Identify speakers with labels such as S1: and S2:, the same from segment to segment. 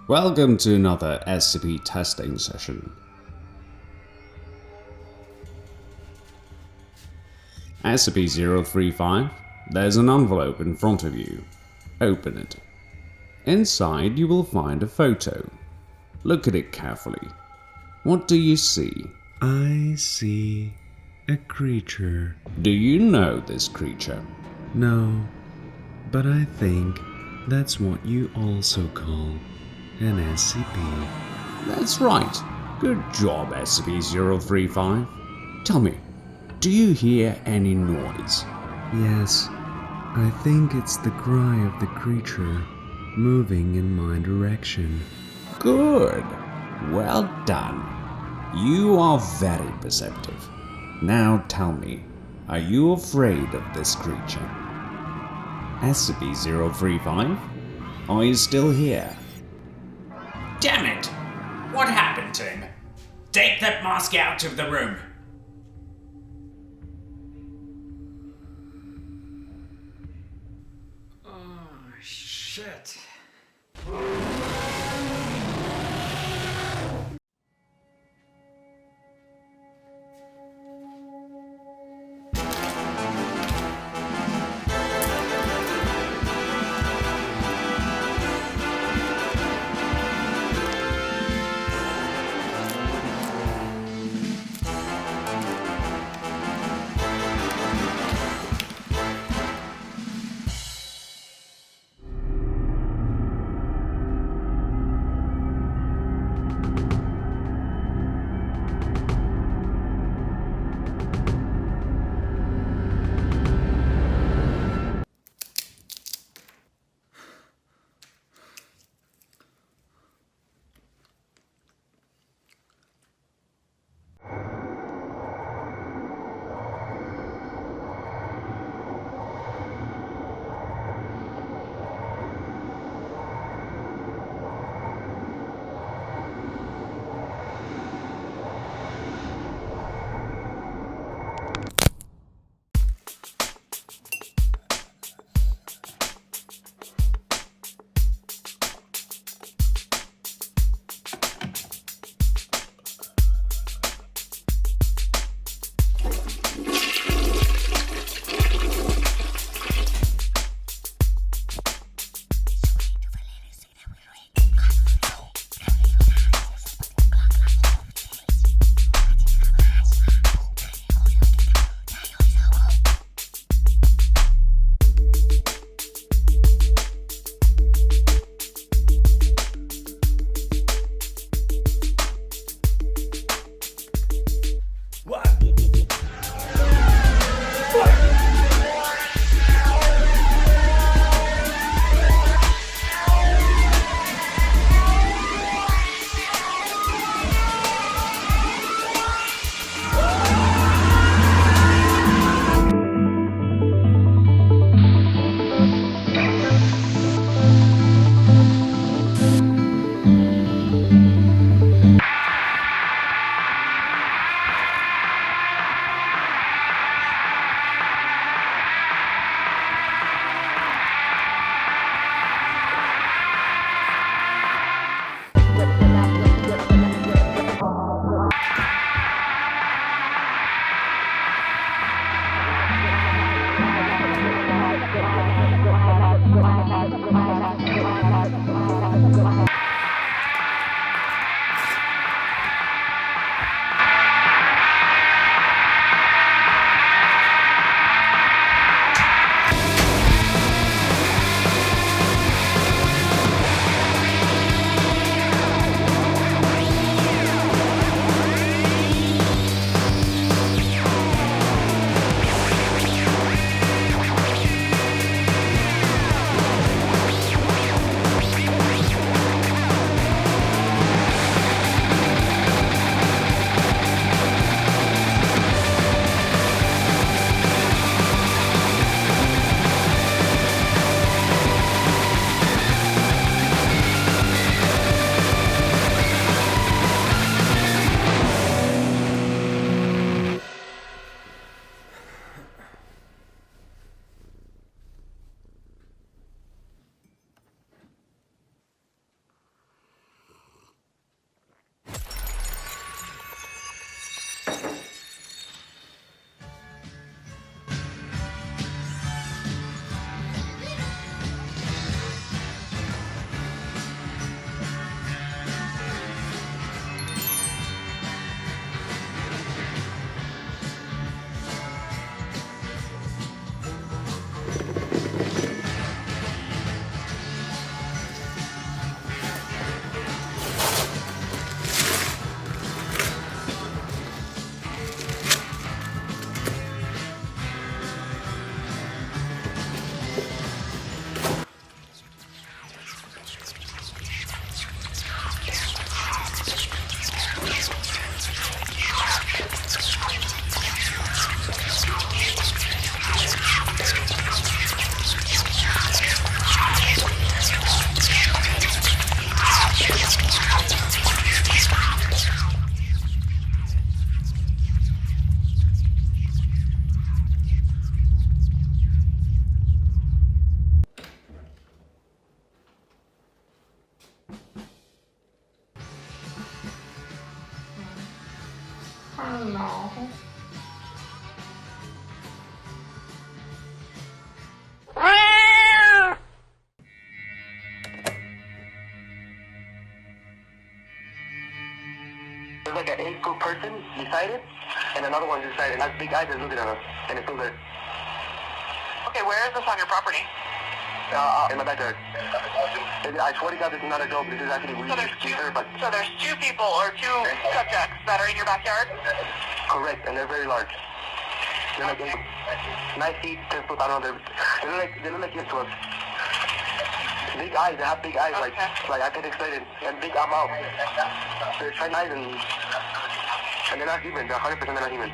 S1: Welcome to another SCP testing session. SCP-035, there's an envelope in front of you. Open it. Inside you will find a photo. Look at it carefully. What do you see?
S2: I see a creature.
S1: Do you know this creature?
S2: No, but I think that's what you also call an SCP.
S1: That's right. Good job, SCP-035. Tell me, do you hear any noise?
S2: Yes, I think it's the cry of the creature moving in my direction.
S1: Good. Well done. You are very perceptive. Now tell me, are you afraid of this creature? SCP-035? Are you still here?
S3: Damn it! What happened to him? Take that mask out of the room. Oh, shit.
S4: There's like an 8-foot person beside it, and another one beside it. That's big eyes are looking at us, and it's still there.
S5: Okay, where is this on your property?
S4: In my backyard. I swear to God, this is not a joke. This is actually really scary, but...
S5: So there's two people or two subjects that are in your backyard?
S4: Correct, and they're very large. They're like 9 feet, 10 foot, I don't know. They look like this to us. Big eyes, they have big eyes, like I can explain it. And big mouth. They're trying eyes and they're not human. They're 100% they're not human.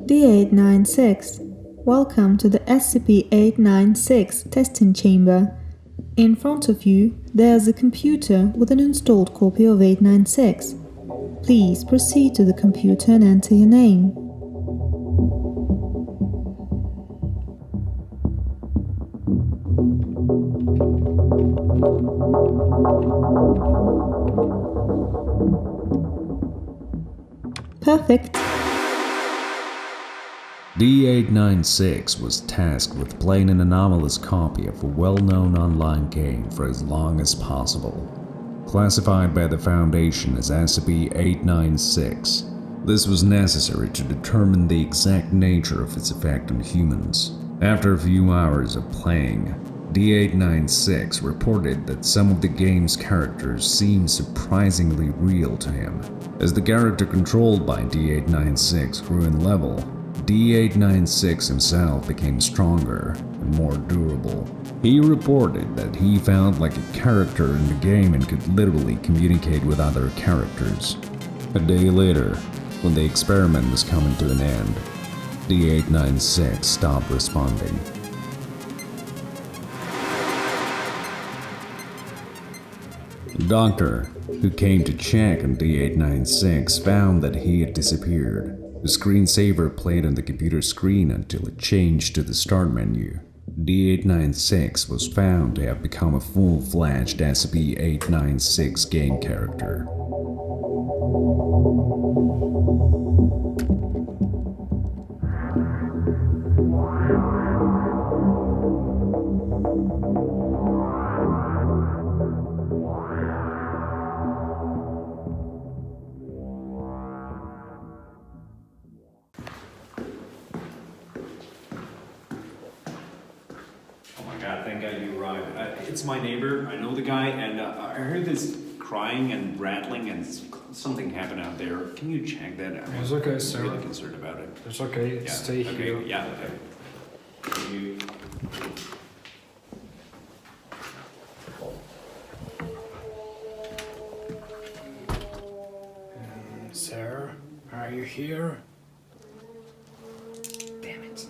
S6: D896. Welcome to the SCP-896 testing chamber. In front of you, there's a computer with an installed copy of 896. Please proceed to the computer and enter your name. Perfect.
S1: D896 was tasked with playing an anomalous copy of a well-known online game for as long as possible. Classified by the Foundation as SCP-896, this was necessary to determine the exact nature of its effect on humans. After a few hours of playing, D896 reported that some of the game's characters seemed surprisingly real to him. As the character controlled by D896 grew in level, D896 himself became stronger and more durable. He reported that he felt like a character in the game and could literally communicate with other characters. A day later, when the experiment was coming to an end, D896 stopped responding. A doctor who came to check on D896 found that he had disappeared. The screensaver played on the computer screen until it changed to the start menu. D896 was found to have become a full-fledged SCP-896 game character.
S2: Oh my god, thank God you arrived. It's my neighbor, I know the guy, and I heard this crying and rattling and something happened out there. Can you check that out?
S7: It's okay, sir.
S2: I'm really concerned about it.
S7: It's okay,
S2: Yeah,
S7: stay
S2: okay,
S7: here.
S2: yeah, okay. Thank you.
S7: Sir, are you here? Damn it.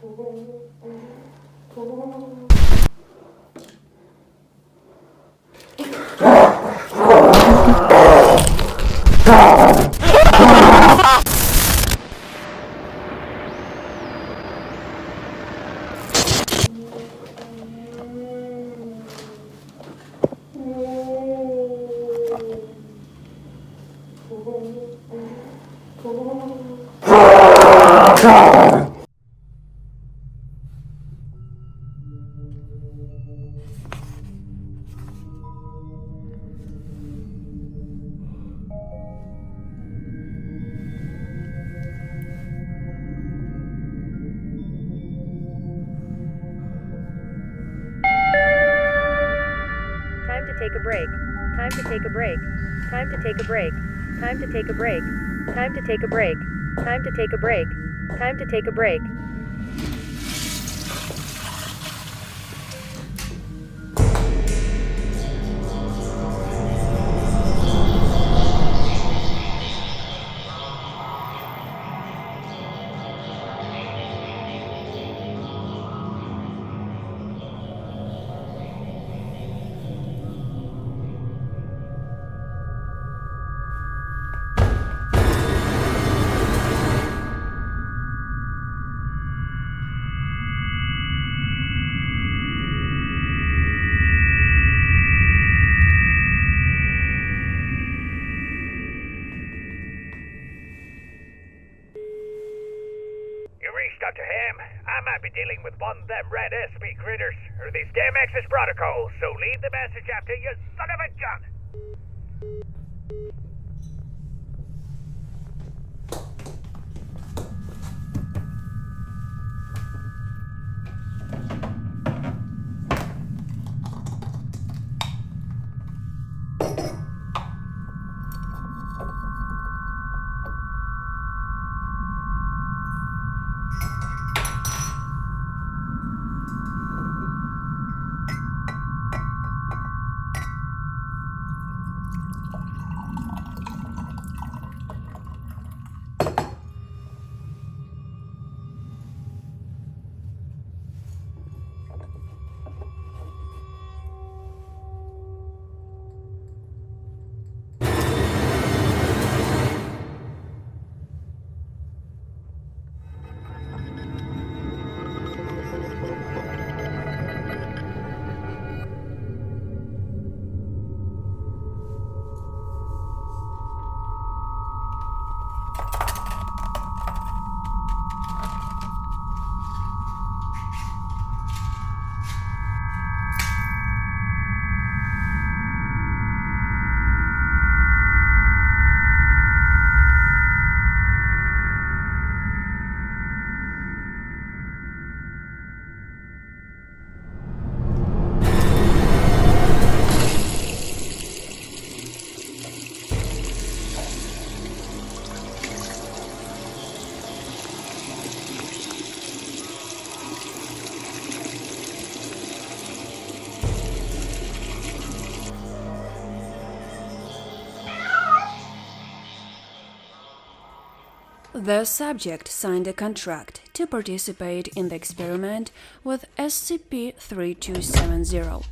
S7: What the
S8: Time to take a break. Time to take a break. Time to take a break. Time to take a break. Time to take a break. Time to take a break. Time to take a break.
S9: You reached Dr. Ham. I might be dealing with one of them red SCP critters, or these damn access protocols, so leave the message after you son of a gun!
S10: The subject signed a contract to participate in the experiment with SCP-3270.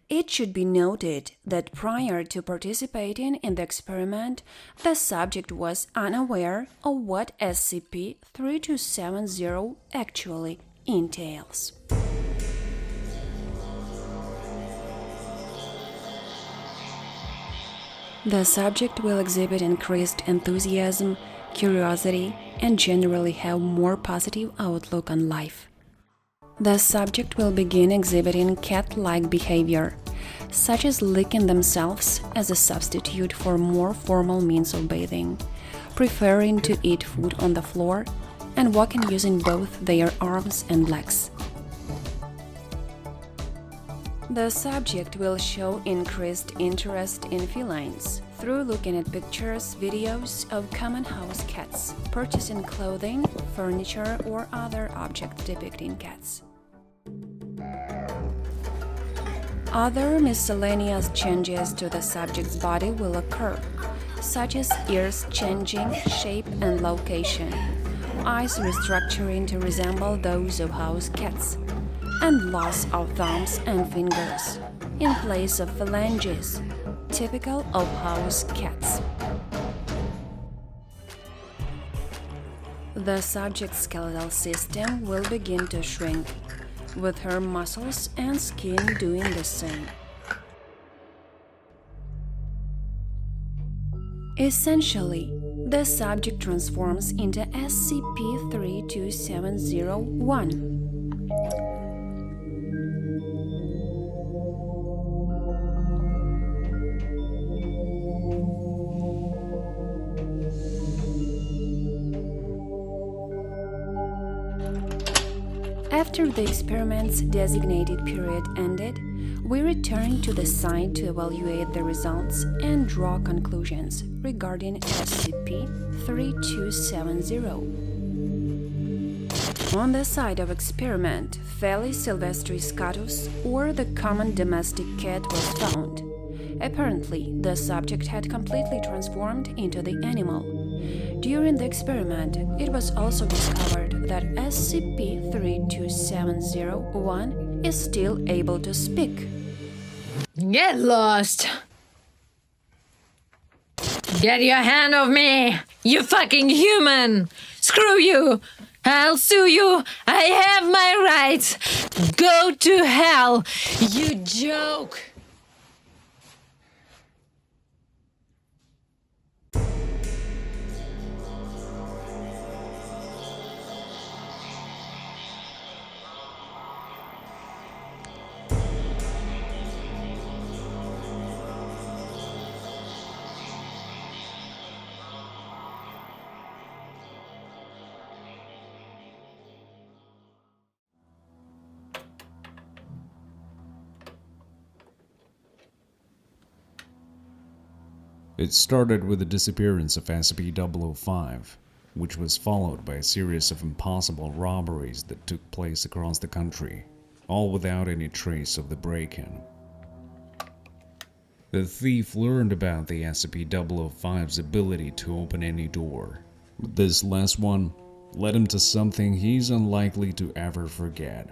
S10: It should be noted that prior to participating in the experiment, the subject was unaware of what SCP-3270 actually entails. The subject will exhibit increased enthusiasm, curiosity, and generally have more positive outlook on life. The subject will begin exhibiting cat-like behavior, such as licking themselves as a substitute for more formal means of bathing, preferring to eat food on the floor, and walking using both their arms and legs. The subject will show increased interest in felines through looking at pictures, videos of common house cats, purchasing clothing, furniture, or other objects depicting cats. Other miscellaneous changes to the subject's body will occur, such as ears changing shape and location, eyes restructuring to resemble those of house cats, and loss of thumbs and fingers, in place of phalanges, typical of house cats. The subject's skeletal system will begin to shrink, with her muscles and skin doing the same. Essentially, the subject transforms into SCP-3270-1. After the experiment's designated period ended, we returned to the site to evaluate the results and draw conclusions regarding SCP-3270. On the site of experiment, Felis sylvestris catus, or the common domestic cat, was found. Apparently, the subject had completely transformed into the animal. During the experiment, it was also discovered that SCP-3270-1 is still able to speak.
S11: Get lost! Get your hand off me, you fucking human! Screw you! I'll sue you! I have my rights! Go to hell, you joke!
S1: It started with the disappearance of SCP-005, which was followed by a series of impossible robberies that took place across the country, all without any trace of the break-in. The thief learned about the SCP-005's ability to open any door, but this last one led him to something he's unlikely to ever forget.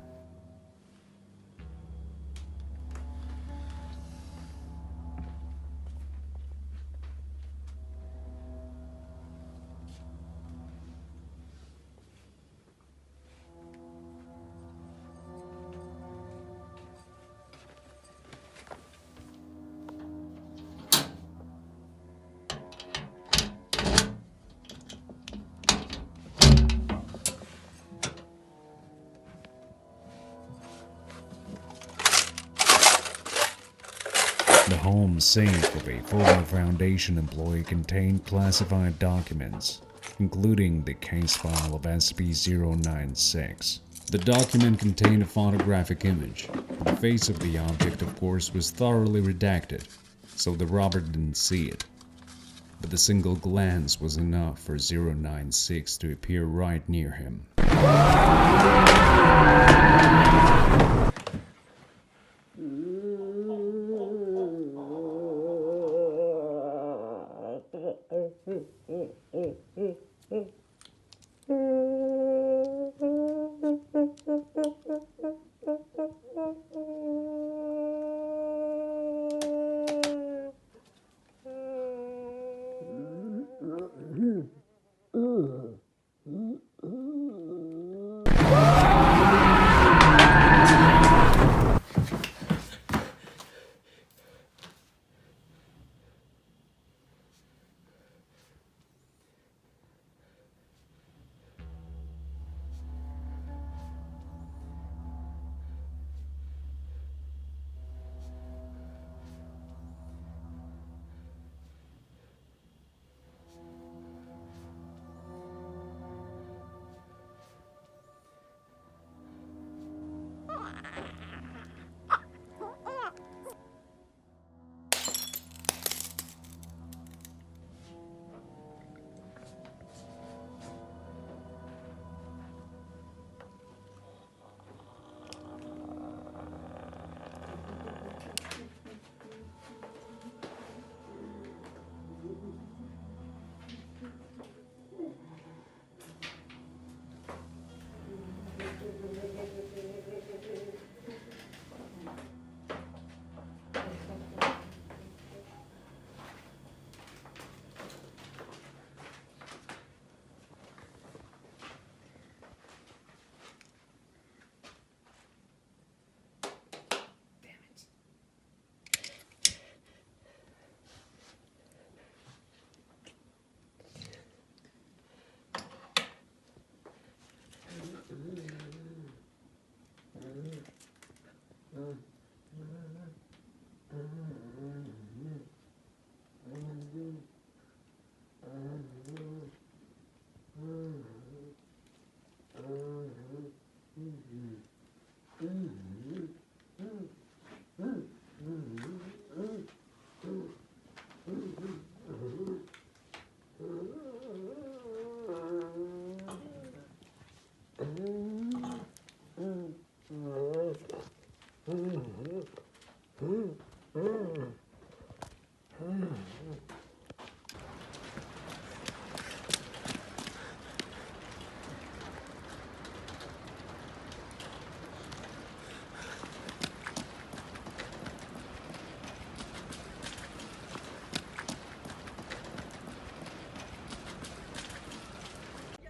S1: The home safe of a former Foundation employee contained classified documents, including the case file of SCP-096. The document contained a photographic image. The face of the object, of course, was thoroughly redacted, so the robber didn't see it. But a single glance was enough for 096 to appear right near him.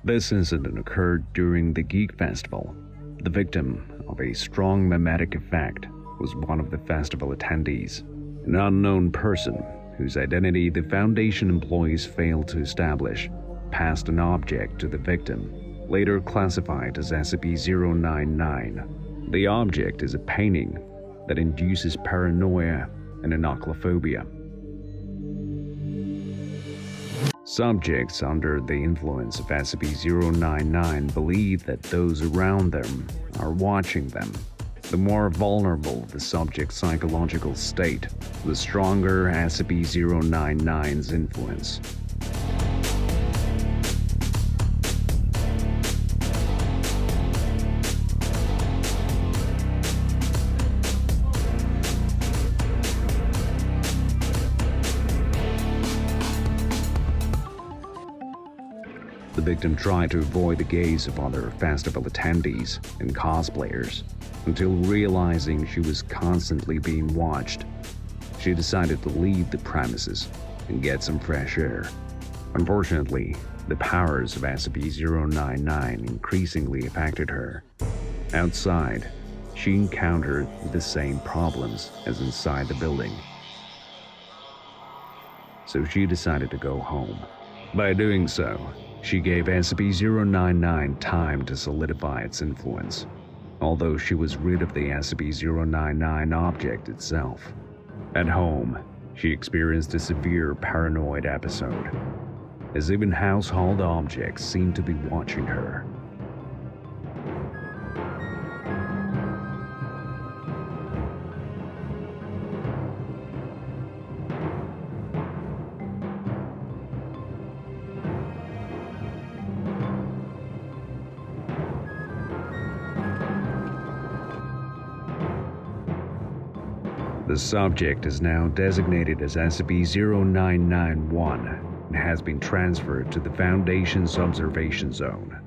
S1: This incident occurred during the Geek Festival. The victim of a strong mimetic effect was one of the festival attendees, an unknown person whose identity the Foundation employees failed to establish, passed an object to the victim, later classified as SCP-099. The object is a painting that induces paranoia and anoclophobia. Subjects under the influence of SCP-099 believe that those around them are watching them. The more vulnerable the subject's psychological state, the stronger SCP-099's influence. The victim tried to avoid the gaze of other festival attendees and cosplayers until realizing she was constantly being watched. She decided to leave the premises and get some fresh air. Unfortunately, the powers of SCP-099 increasingly affected her. Outside, she encountered the same problems as inside the building. So she decided to go home. By doing so, she gave SCP-099 time to solidify its influence, although she was rid of the SCP-099 object itself. At home, she experienced a severe paranoid episode, as even household objects seemed to be watching her. The subject is now designated as SCP-0991 and has been transferred to the Foundation's observation zone.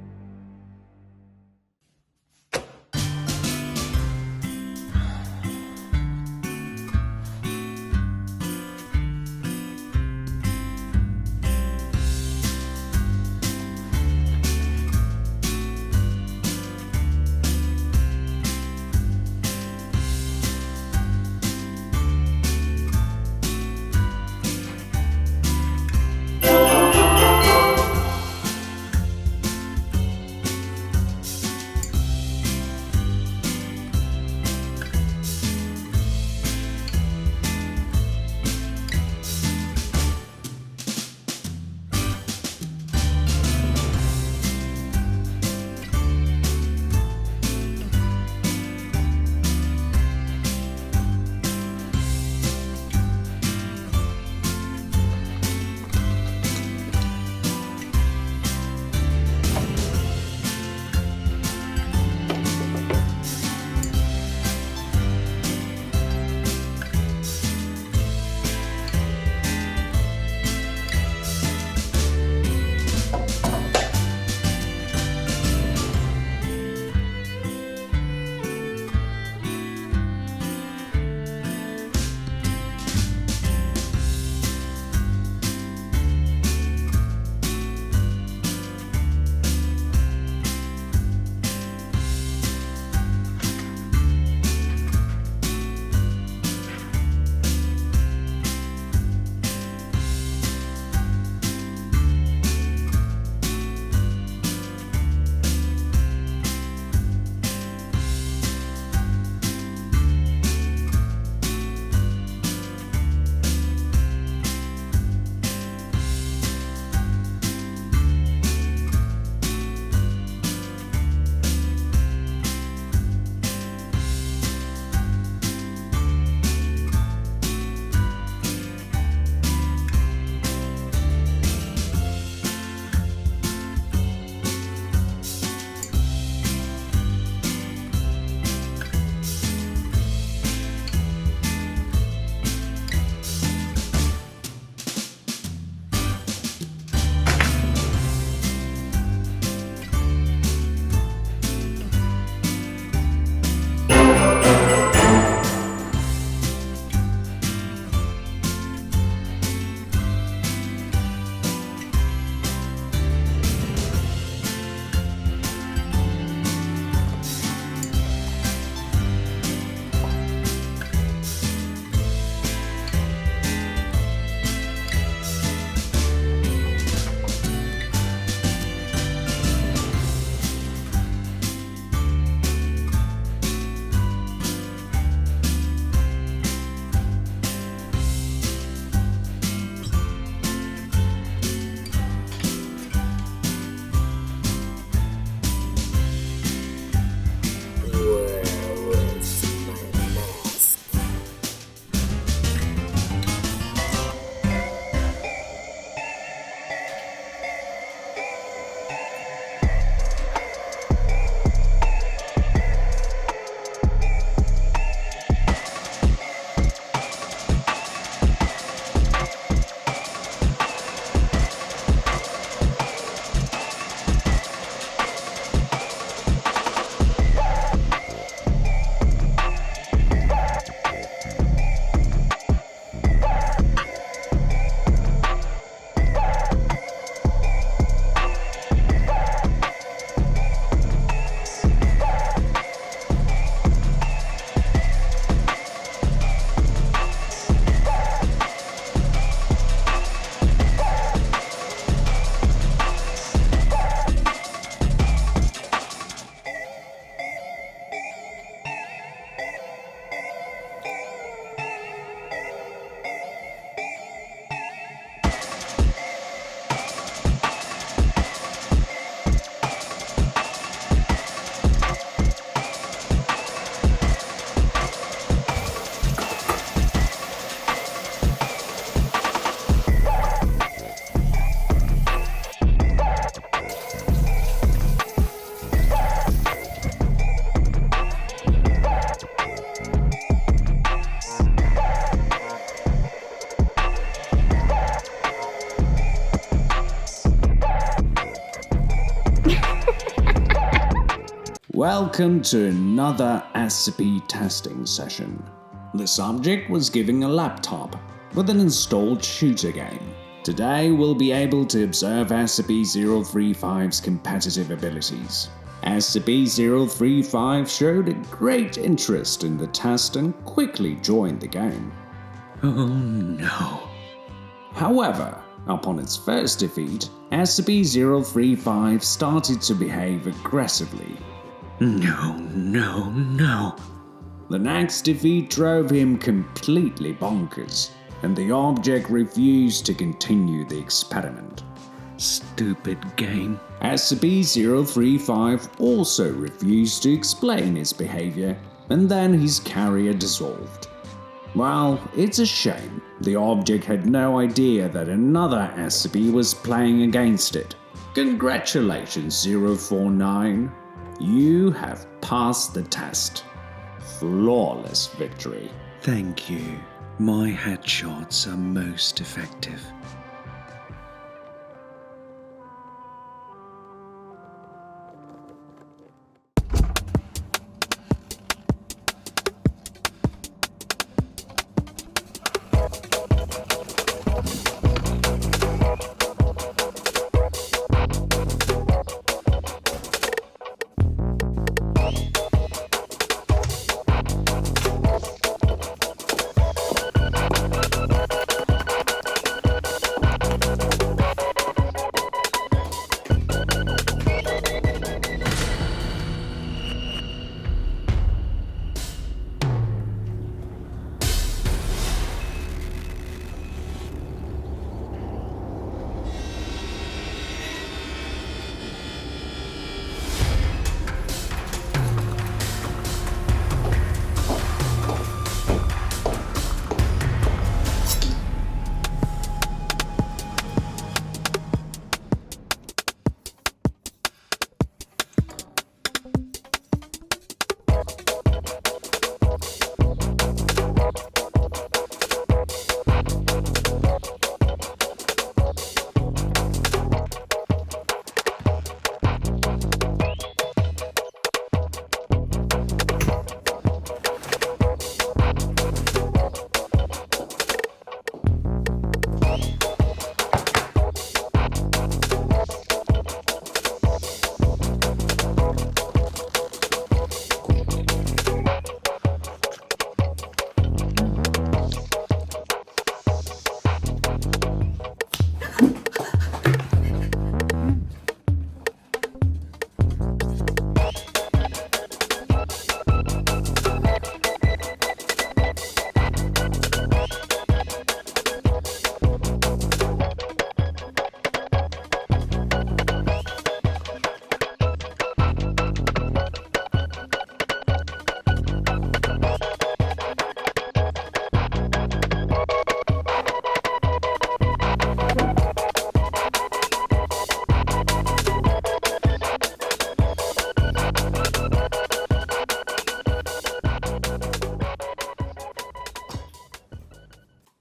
S1: Welcome to another SCP testing session. The subject was given a laptop with an installed shooter game. Today we'll be able to observe SCP-035's competitive abilities. SCP-035 showed a great interest in the test and quickly joined the game. Oh no. However, upon its first defeat, SCP-035 started to behave aggressively. No. The next defeat drove him completely bonkers, and the object refused to continue the experiment. Stupid game. SCP-035 also refused to explain his behavior, and then his carrier dissolved. Well, it's a shame. The object had no idea that another SCP was playing against it. Congratulations, 049. You have passed the test. Flawless victory.
S12: Thank you. My headshots are most effective.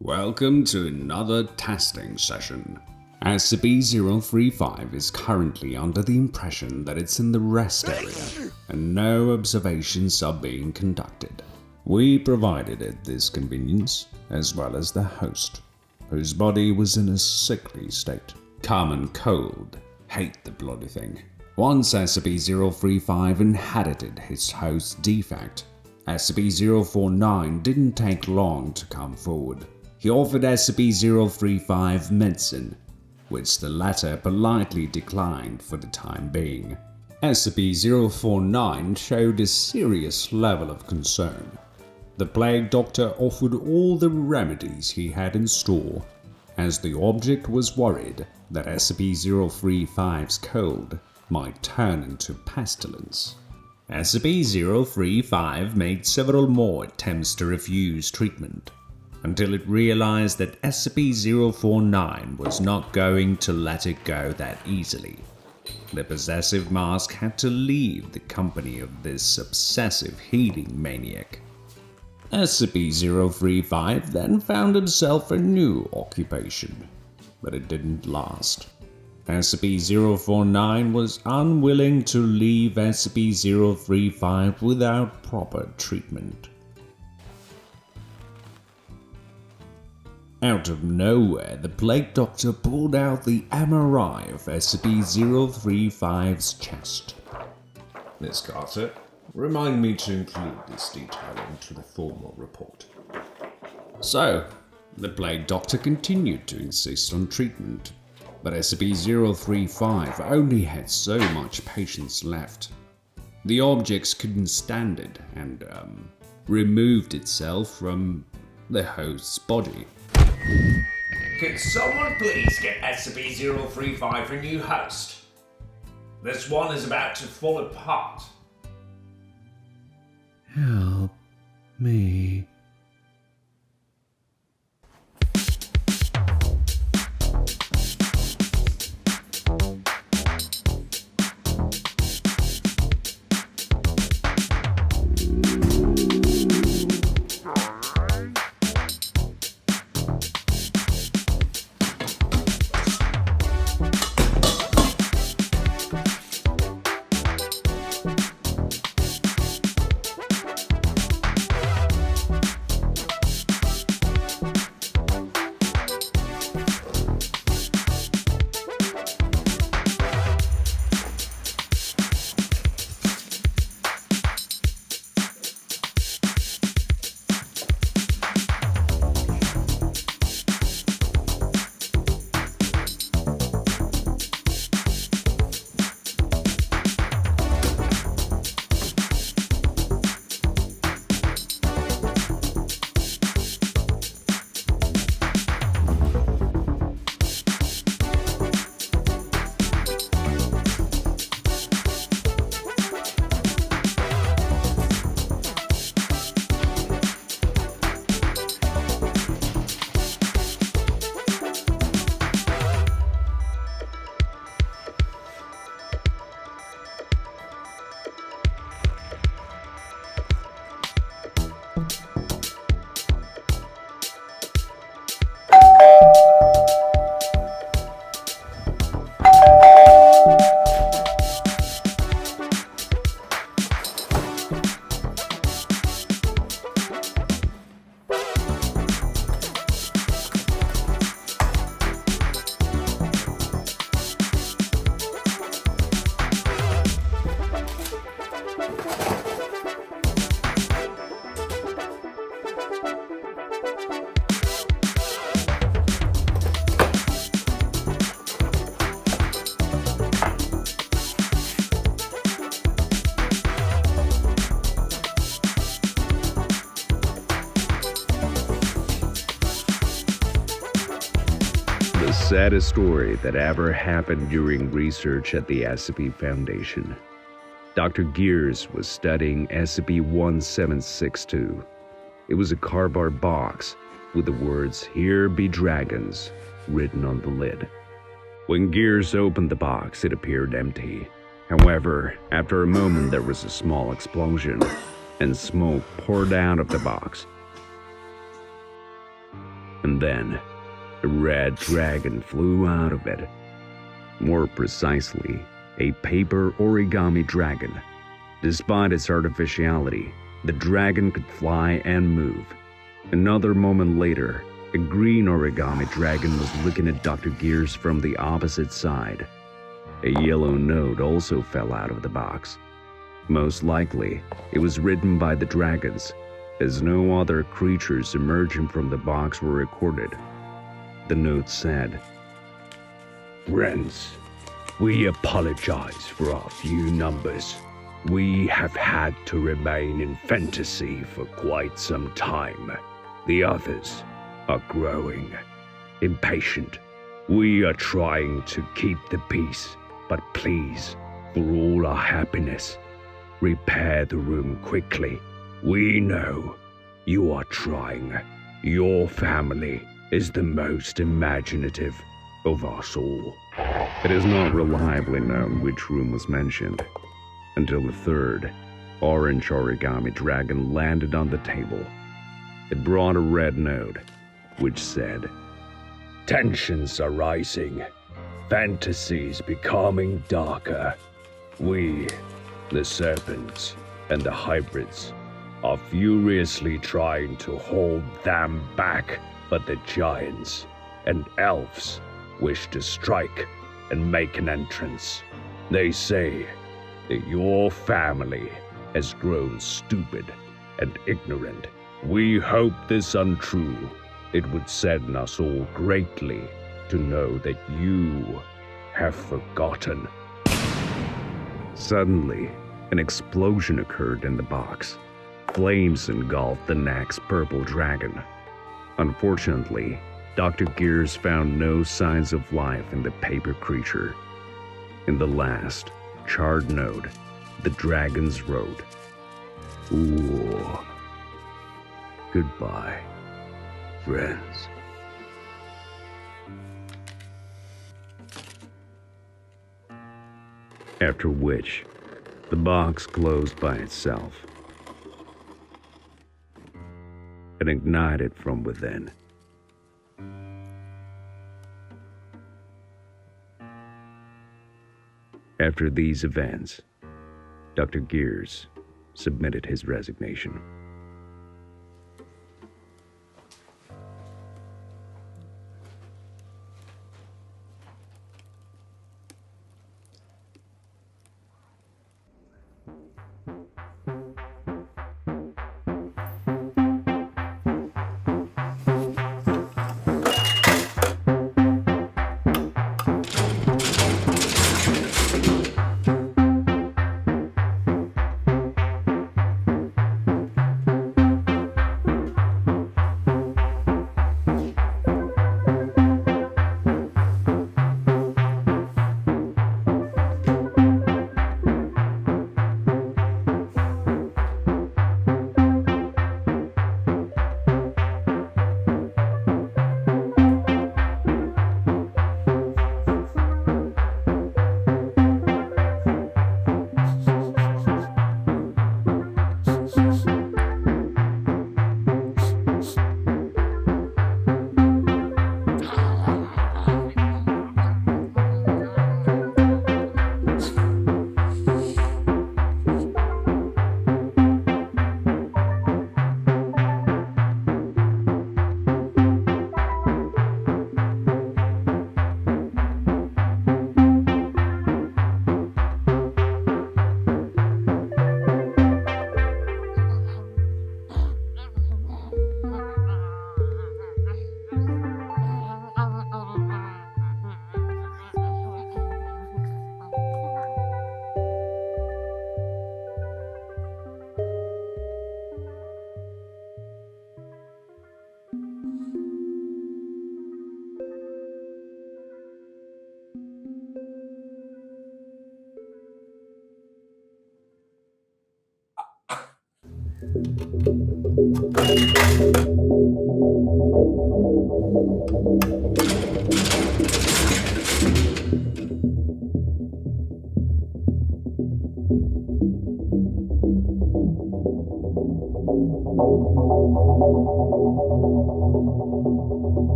S1: Welcome to another testing session. SCP-035 is currently under the impression that it's in the rest area, and no observations are being conducted. We provided it this convenience, as well as the host, whose body was in a sickly state. Common cold. Hate the bloody thing. Once SCP-035 inherited his host's defect, SCP-049 didn't take long to come forward. He offered SCP-035 medicine, which the latter politely declined for the time being. SCP-049 showed a serious level of concern. The plague doctor offered all the remedies he had in store, as the object was worried that SCP-035's cold might turn into pestilence. SCP-035 made several more attempts to refuse treatment, until it realized that SCP-049 was not going to let it go that easily. The possessive mask had to leave the company of this obsessive healing maniac. SCP-035 then found himself a new occupation, but it didn't last. SCP-049 was unwilling to leave SCP-035 without proper treatment. Out of nowhere, the Plague Doctor pulled out the MRI of SCP-035's chest. Miss Carter, remind me to include this detail into the formal report. So, the Plague Doctor continued to insist on treatment, but SCP-035 only had so much patience left. The objects couldn't stand it and, removed itself from the host's body.
S3: Could someone please get SCP-035 a new host? This one is about to fall apart.
S12: Help me.
S13: Saddest story that ever happened during research at the SCP Foundation. Dr. Gears was studying SCP-1762. It was a cardboard box with the words, "Here be dragons," written on the lid. When Gears opened the box, it appeared empty. However, after a moment there was a small explosion, and smoke poured out of the box. And then, a red dragon flew out of it. More precisely, a paper origami dragon. Despite its artificiality, the dragon could fly and move. Another moment later, a green origami dragon was looking at Dr. Gears from the opposite side. A yellow note also fell out of the box. Most likely, it was written by the dragons, as no other creatures emerging from the box were recorded. The note said, "Friends, we apologize for our few numbers. We have had to remain in fantasy for quite some time. The others are growing impatient. We are trying to keep the peace, but please, for all our happiness, repair the room quickly. We know you are trying. Your family is the most imaginative of us all." It is not reliably known which room was mentioned, until the third, orange origami dragon landed on the table. It brought a red note, which said, "Tensions are rising. fantasy's becoming darker. We, the serpents and the hybrids, are furiously trying to hold them back, but the giants and elves wish to strike and make an entrance. They say that your family has grown stupid and ignorant. We hope this untrue. It would sadden us all greatly to know that you have forgotten. Suddenly, an explosion occurred in the box. Flames engulfed the Naxx purple dragon. Unfortunately, Dr. Gears found no signs of life in the paper creature. In the last, charred node, the dragons wrote, "Ooh, goodbye, friends." After which, the box closed by itself and ignited from within. After these events, Dr. Gears submitted his resignation.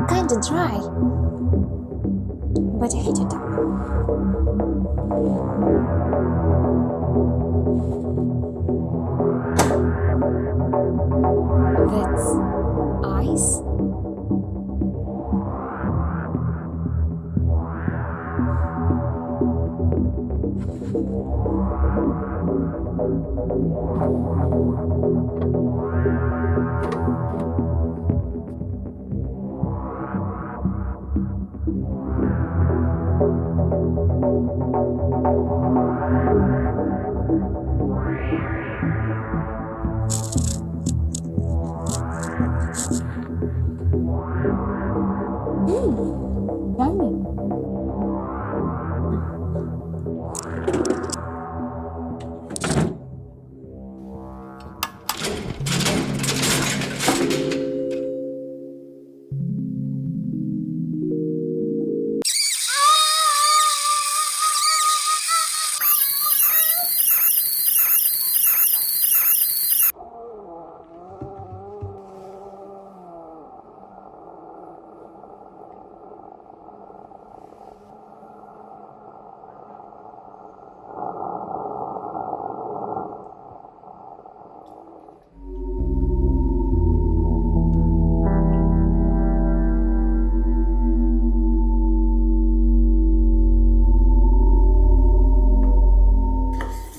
S14: Kinda dry, but heated up. That's ice?